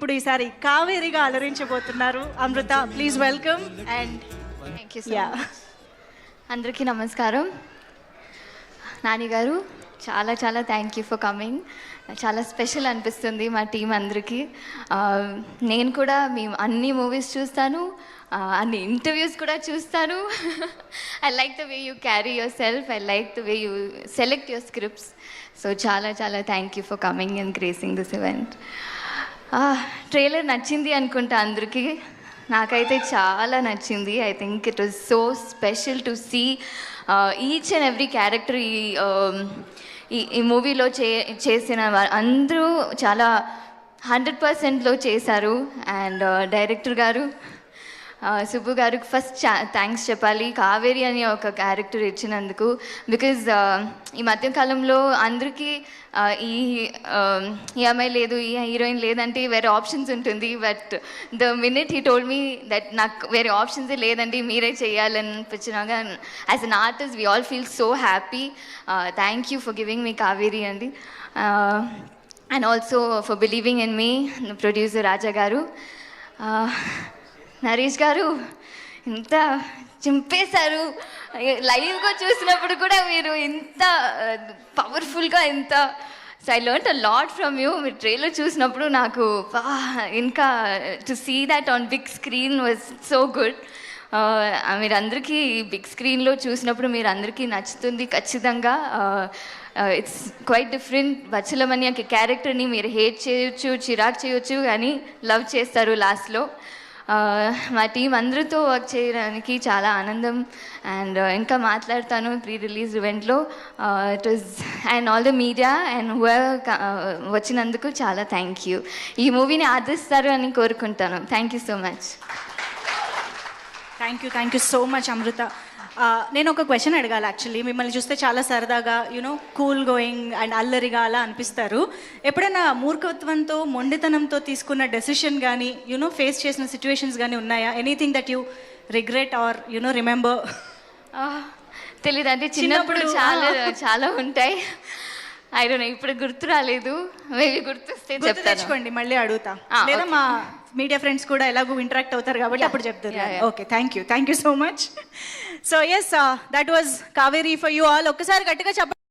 ఇప్పుడు ఈసారి కావేరిగా అలరించబోతున్నారు Amrita. Please welcome. And thank you so much. అందరికీ నమస్కారం. నాని గారు చాలా చాలా థ్యాంక్ యూ ఫర్ కమింగ్. చాలా స్పెషల్ అనిపిస్తుంది మా టీం అందరికీ. నేను కూడా మీ అన్ని మూవీస్ చూస్తాను, అన్ని ఇంటర్వ్యూస్ కూడా చూస్తాను. I like the way you carry yourself, I like the way you select your scripts. So చాలా చాలా thank you for coming and gracing this event. Trailer నచ్చింది అనుకుంటా అందరికీ. నాకైతే చాలా నచ్చింది. I think it was so special to see each and every character. ఈ మూవీలో చేసిన అందరూ చాలా 100%లో చేశారు. అండ్ డైరెక్టర్ గారు సుబ్బు గారికి ఫస్ట్ థ్యాంక్స్ చెప్పాలి, కావేరి అని ఒక క్యారెక్టర్ ఇచ్చినందుకు. బికాజ్ ఈ మధ్యకాలంలో అందరికీ ఈ అమ్మాయి లేదు, ఈ హీరోయిన్ లేదంటే వేరే ఆప్షన్స్ ఉంటుంది. But the minute he told me that నాకు వేరే ఆప్షన్సే లేదండి, మీరే చేయాలని అనిపించినాక as an artist we all feel so happy. Thank you for giving me Kaveri అండి. And also for believing in me producer Raja గారు. నరేష్ గారు ఇంత చింపేశారు. లైవ్గా చూసినప్పుడు కూడా మీరు ఇంత పవర్ఫుల్గా ఇంత so I learn a lot from you. మీరు ట్రైలర్ చూసినప్పుడు నాకు ఇంకా to see that on big screen was so good. మీరందరికీ బిగ్ స్క్రీన్లో చూసినప్పుడు మీరు అందరికీ నచ్చుతుంది ఖచ్చితంగా. It's quite different. బచ్చలమని ఒక క్యారెక్టర్ని మీరు హేట్ చేయొచ్చు, చిరాకు చేయొచ్చు, కానీ లవ్ చేస్తారు లాస్ట్లో. మా టీం అందరితో వర్క్ చేయడానికి చాలా ఆనందం. అండ్ ఇంకా మాట్లాడతాను ప్రీ రిలీజ్ ఈవెంట్లో. It was and all the media and వచ్చినందుకు చాలా థ్యాంక్ యూ. ఈ మూవీని ఆదరిస్తారు అని కోరుకుంటాను. Thank you so much. Thank you so much Amrita. నేను ఒక క్వశ్చన్ అడగాలి. యాక్చువల్లీ మిమ్మల్ని చూస్తే చాలా సరదాగా కూల్ గోయింగ్ అండ్ అల్లరిగా అలా అనిపిస్తారు. ఎప్పుడైనా మూర్ఖత్వంతో మొండితనంతో తీసుకున్న డెసిషన్ కానీ ఫేస్ చేసిన సిచ్యువేషన్స్ కానీ ఉన్నాయా? Anything that you regret or remember? తెలీదు, అంటే చిన్నప్పుడు చాలా చాలా ఉంటాయి. ఐ డోంట్ నో, ఇప్పుడు గుర్తు రాలేదు. మేబీ గుర్తొస్తే తెచ్చుకోండి, మళ్ళీ అడుగుతా. లేదా మా మీడియా ఫ్రెండ్స్ కూడా ఎలాగో ఇంటరాక్ట్ అవుతారు కాబట్టి అప్పుడు చెప్తారు. Okay, thank you so much. So yes, that was Kaveri for you all. ఒక్కసారి గట్టిగా చెప్పండి.